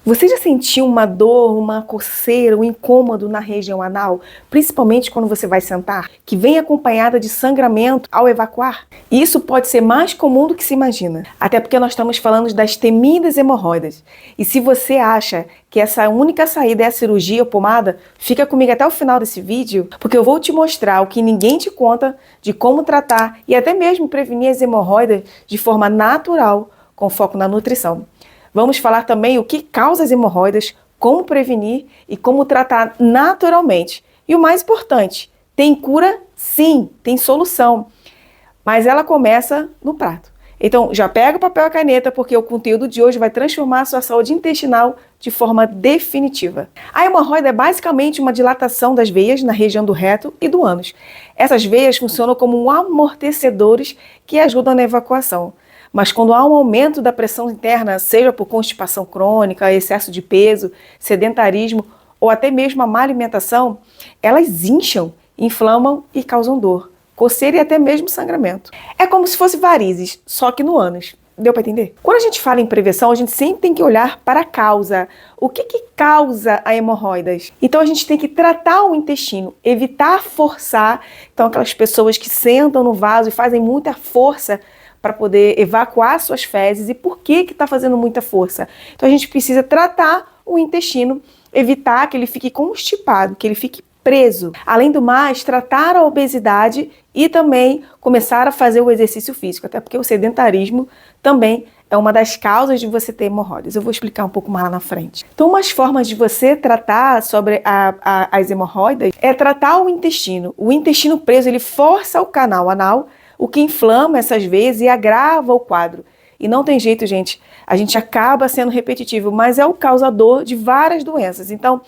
Você já sentiu uma dor, uma coceira, um incômodo na região anal, principalmente quando você vai sentar, que vem acompanhada de sangramento ao evacuar? Isso pode ser mais comum do que se imagina, até porque nós estamos falando das temidas hemorroidas. E se você acha que essa única saída é a cirurgia ou pomada, fica comigo até o final desse vídeo, porque eu vou te mostrar o que ninguém te conta de como tratar e até mesmo prevenir as hemorroidas de forma natural, com foco na nutrição. Vamos falar também o que causa as hemorroidas, como prevenir e como tratar naturalmente. E o mais importante, tem cura? Sim, tem solução. Mas ela começa no prato. Então, já pega o papel e a caneta, porque o conteúdo de hoje vai transformar a sua saúde intestinal de forma definitiva. A hemorroida é basicamente uma dilatação das veias na região do reto e do ânus. Essas veias funcionam como amortecedores que ajudam na evacuação. Mas quando há um aumento da pressão interna, seja por constipação crônica, excesso de peso, sedentarismo ou até mesmo a má alimentação, elas incham, inflamam e causam dor, coceira e até mesmo sangramento. É como se fosse varizes, só que no ânus. Deu para entender? Quando a gente fala em prevenção, a gente sempre tem que olhar para a causa. O que causa a hemorroidas? Então a gente tem que tratar o intestino, evitar forçar. Então aquelas pessoas que sentam no vaso e fazem muita força para poder evacuar suas fezes. E por que está fazendo muita força? Então a gente precisa tratar o intestino, evitar que ele fique constipado, que ele fique preso. Além do mais, tratar a obesidade e também começar a fazer o exercício físico, até porque o sedentarismo também é uma das causas de você ter hemorroidas. Eu vou explicar um pouco mais lá na frente. Então, umas formas de você tratar sobre as hemorroidas é tratar o intestino. O intestino preso, ele força o canal anal, o que inflama essas veias e agrava o quadro. E não tem jeito, gente. A gente acaba sendo repetitivo, mas é o causador de várias doenças. Então,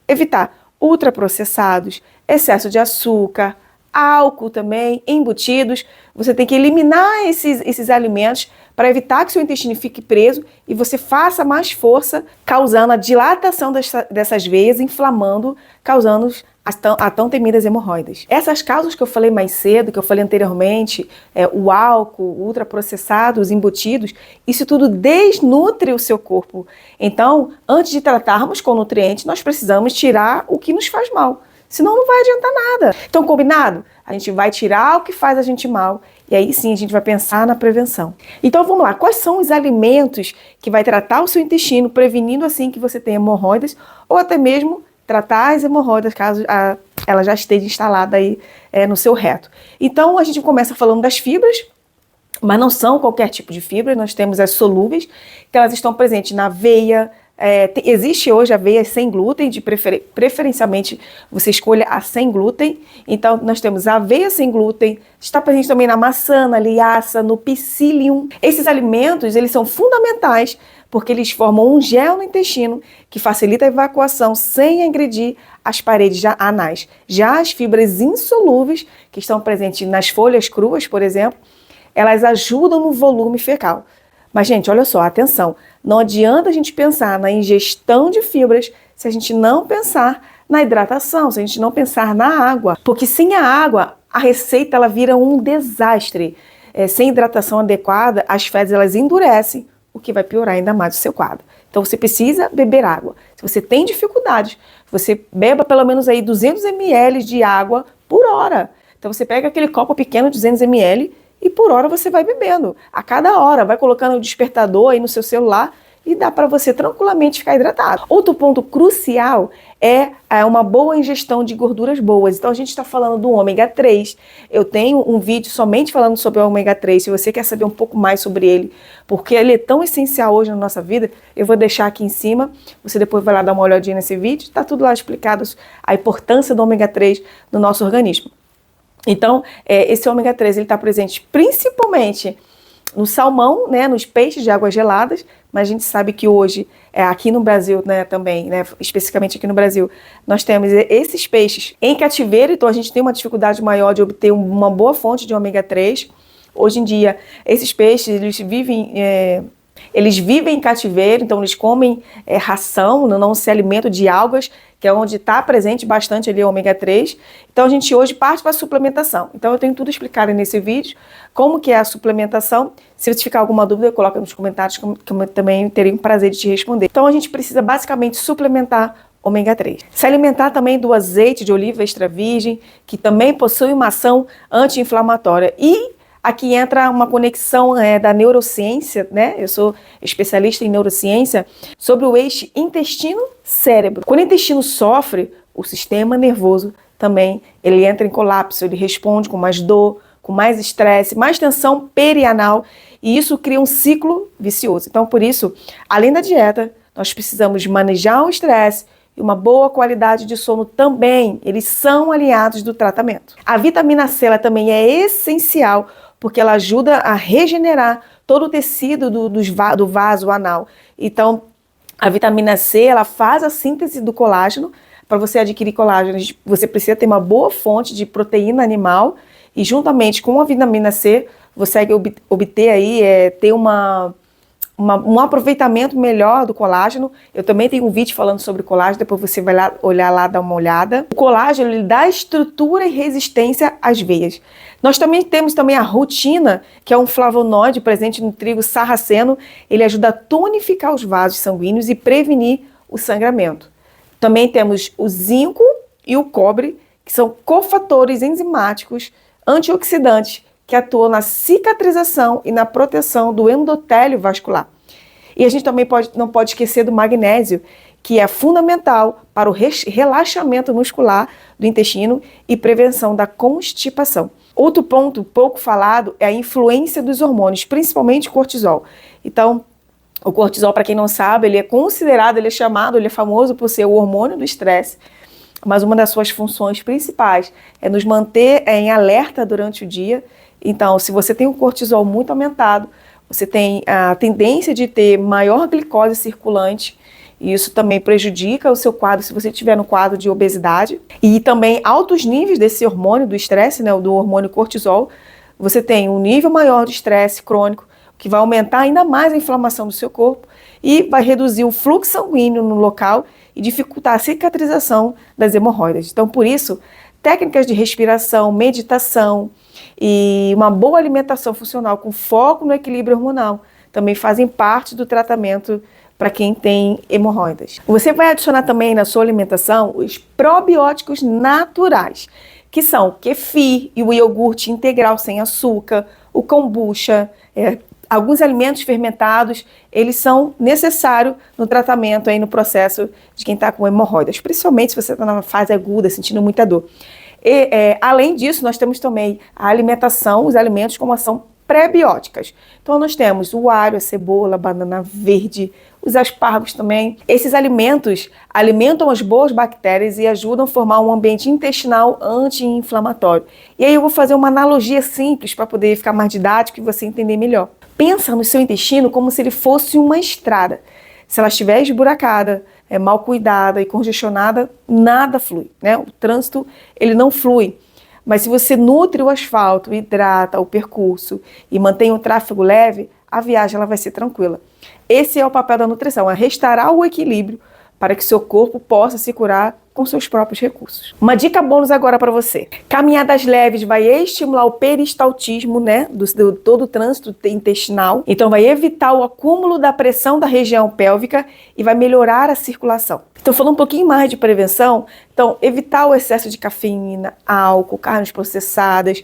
evitar ultraprocessados, excesso de açúcar, álcool também, embutidos. Você tem que eliminar esses alimentos para evitar que seu intestino fique preso e você faça mais força, causando a dilatação dessas veias, inflamando, causando a tão temidas hemorroidas. Essas causas que eu falei mais cedo, que eu falei anteriormente, o álcool, ultraprocessados, embutidos, isso tudo desnutre o seu corpo. Então, antes de tratarmos com nutrientes, nós precisamos tirar o que nos faz mal. Senão não vai adiantar nada. Então, combinado? A gente vai tirar o que faz a gente mal e aí sim a gente vai pensar na prevenção. Então vamos lá, quais são os alimentos que vai tratar o seu intestino, prevenindo assim que você tenha hemorroidas ou até mesmo tratar as hemorroidas caso ela já esteja instalada aí no seu reto. Então a gente começa falando das fibras, mas não são qualquer tipo de fibra, nós temos as solúveis, que elas estão presentes na aveia. Existe hoje aveia sem glúten, preferencialmente você escolha a sem glúten. Então nós temos a aveia sem glúten, está presente também na maçã, na linhaça, no psyllium. Esses alimentos, eles são fundamentais porque eles formam um gel no intestino que facilita a evacuação sem agredir as paredes anais. Já as fibras insolúveis, que estão presentes nas folhas cruas, por exemplo, elas ajudam no volume fecal. Mas, gente, olha só, atenção, não adianta a gente pensar na ingestão de fibras se a gente não pensar na hidratação, se a gente não pensar na água. Porque sem a água, a receita ela vira um desastre. Sem hidratação adequada, as fezes elas endurecem, o que vai piorar ainda mais o seu quadro. Então, você precisa beber água. Se você tem dificuldades, você beba pelo menos aí 200 ml de água por hora. Então, você pega aquele copo pequeno, 200 ml, e por hora você vai bebendo. A cada hora, vai colocando o despertador aí no seu celular e dá para você tranquilamente ficar hidratado. Outro ponto crucial é uma boa ingestão de gorduras boas. Então a gente está falando do ômega 3. Eu tenho um vídeo somente falando sobre o ômega 3. Se você quer saber um pouco mais sobre ele, porque ele é tão essencial hoje na nossa vida, eu vou deixar aqui em cima. Você depois vai lá dar uma olhadinha nesse vídeo. Está tudo lá explicado a importância do ômega 3 no nosso organismo. Então, esse ômega 3 está presente principalmente no salmão, né, nos peixes de águas geladas, mas a gente sabe que hoje, aqui no Brasil, né, também, né, especificamente aqui no Brasil, nós temos esses peixes em cativeiro, então a gente tem uma dificuldade maior de obter uma boa fonte de ômega 3. Hoje em dia, esses peixes, eles vivem Eles vivem em cativeiro, então eles comem ração, não se alimentam de algas, que é onde está presente bastante ali o ômega 3. Então a gente hoje parte para a suplementação. Então eu tenho tudo explicado nesse vídeo, como que é a suplementação. Se você ficar alguma dúvida, coloca nos comentários, que eu também terei um prazer de te responder. Então a gente precisa basicamente suplementar ômega 3. Se alimentar também do azeite de oliva extra virgem, que também possui uma ação anti-inflamatória. E aqui entra uma conexão da neurociência, né? Eu sou especialista em neurociência, sobre o eixo intestino-cérebro. Quando o intestino sofre, o sistema nervoso também, ele entra em colapso, ele responde com mais dor, com mais estresse, mais tensão perianal, e isso cria um ciclo vicioso. Então, por isso, além da dieta, nós precisamos manejar o estresse e uma boa qualidade de sono também. Eles são aliados do tratamento. A vitamina C ela também é essencial, porque ela ajuda a regenerar todo o tecido do vaso anal. Então, a vitamina C, ela faz a síntese do colágeno. Para você adquirir colágeno, você precisa ter uma boa fonte de proteína animal, e juntamente com a vitamina C, você consegue obter aí, ter um aproveitamento melhor do colágeno. Eu também tenho um vídeo falando sobre colágeno, depois você vai lá olhar lá, dar uma olhada. O colágeno, ele dá estrutura e resistência às veias. Nós também temos a rutina, que é um flavonoide presente no trigo sarraceno. Ele ajuda a tonificar os vasos sanguíneos e prevenir o sangramento. Também temos o zinco e o cobre, que são cofatores enzimáticos antioxidantes, que atuam na cicatrização e na proteção do endotélio vascular. E a gente também não pode esquecer do magnésio, que é fundamental para o relaxamento muscular do intestino e prevenção da constipação. Outro ponto pouco falado é a influência dos hormônios, principalmente cortisol. Então, o cortisol, para quem não sabe, ele é famoso por ser o hormônio do estresse, mas uma das suas funções principais é nos manter em alerta durante o dia. Então, se você tem o cortisol muito aumentado, você tem a tendência de ter maior glicose circulante, e isso também prejudica o seu quadro, se você estiver no quadro de obesidade. E também altos níveis desse hormônio do estresse, né, do hormônio cortisol, você tem um nível maior de estresse crônico, que vai aumentar ainda mais a inflamação do seu corpo e vai reduzir o fluxo sanguíneo no local e dificultar a cicatrização das hemorroidas. Então, por isso, técnicas de respiração, meditação e uma boa alimentação funcional com foco no equilíbrio hormonal também fazem parte do tratamento para quem tem hemorroidas. Você vai adicionar também na sua alimentação os probióticos naturais, que são o kefir e o iogurte integral sem açúcar, o kombucha, alguns alimentos fermentados, eles são necessários no tratamento, no processo de quem está com hemorroidas, principalmente se você está na fase aguda, sentindo muita dor. E, além disso, nós temos também a alimentação, os alimentos com ação pré-bióticas. Então nós temos o alho, a cebola, a banana verde, os aspargos também. Esses alimentos alimentam as boas bactérias e ajudam a formar um ambiente intestinal anti-inflamatório. E aí eu vou fazer uma analogia simples para poder ficar mais didático e você entender melhor. Pensa no seu intestino como se ele fosse uma estrada. Se ela estiver esburacada, mal cuidada e congestionada, nada flui, né? O trânsito, ele não flui. Mas se você nutre o asfalto, hidrata o percurso e mantém o tráfego leve, a viagem ela vai ser tranquila. Esse é o papel da nutrição, é restaurar o equilíbrio para que seu corpo possa se curar com seus próprios recursos. Uma dica bônus agora para você. Caminhadas leves vai estimular o peristaltismo, né, do todo o trânsito intestinal. Então vai evitar o acúmulo da pressão da região pélvica e vai melhorar a circulação. Então, falando um pouquinho mais de prevenção, então evitar o excesso de cafeína, álcool, carnes processadas,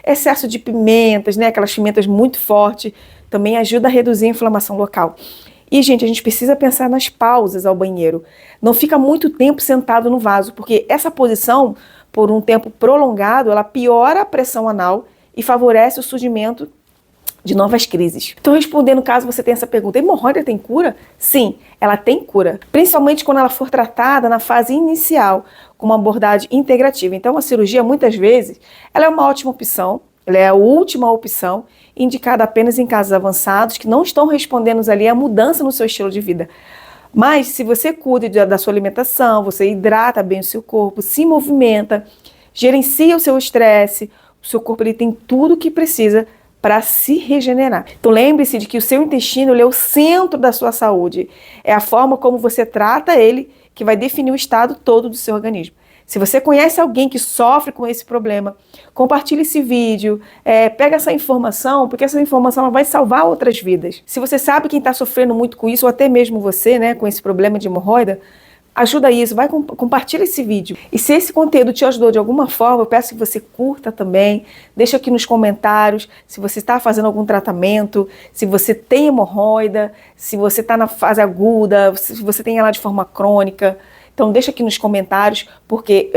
excesso de pimentas, né, aquelas pimentas muito fortes, também ajuda a reduzir a inflamação local. E, gente, a gente precisa pensar nas pausas ao banheiro. Não fica muito tempo sentado no vaso, porque essa posição, por um tempo prolongado, ela piora a pressão anal e favorece o surgimento de novas crises. Então, respondendo caso você tenha essa pergunta, hemorroida tem cura? Sim, ela tem cura, principalmente quando ela for tratada na fase inicial, com uma abordagem integrativa. Então, a cirurgia, muitas vezes, ela é uma ótima opção, ela é a última opção, indicada apenas em casos avançados que não estão respondendo ali a mudança no seu estilo de vida. Mas se você cuida da sua alimentação, você hidrata bem o seu corpo, se movimenta, gerencia o seu estresse, o seu corpo ele tem tudo o que precisa para se regenerar. Então lembre-se de que o seu intestino ele é o centro da sua saúde. É a forma como você trata ele que vai definir o estado todo do seu organismo. Se você conhece alguém que sofre com esse problema, compartilhe esse vídeo, pega essa informação, porque essa informação ela vai salvar outras vidas. Se você sabe quem está sofrendo muito com isso, ou até mesmo você, né, com esse problema de hemorroida, ajuda isso, compartilha esse vídeo. E se esse conteúdo te ajudou de alguma forma, eu peço que você curta também, deixa aqui nos comentários se você está fazendo algum tratamento, se você tem hemorroida, se você está na fase aguda, se você tem ela de forma crônica. Então deixa aqui nos comentários, porque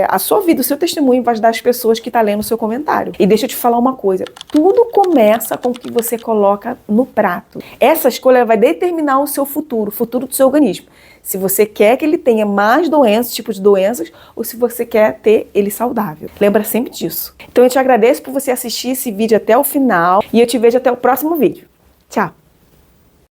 a sua vida, o seu testemunho vai ajudar as pessoas que estão lendo o seu comentário. E deixa eu te falar uma coisa, tudo começa com o que você coloca no prato. Essa escolha vai determinar o seu futuro, o futuro do seu organismo. Se você quer que ele tenha mais doenças, tipos de doenças, ou se você quer ter ele saudável. Lembra sempre disso. Então eu te agradeço por você assistir esse vídeo até o final e eu te vejo até o próximo vídeo. Tchau!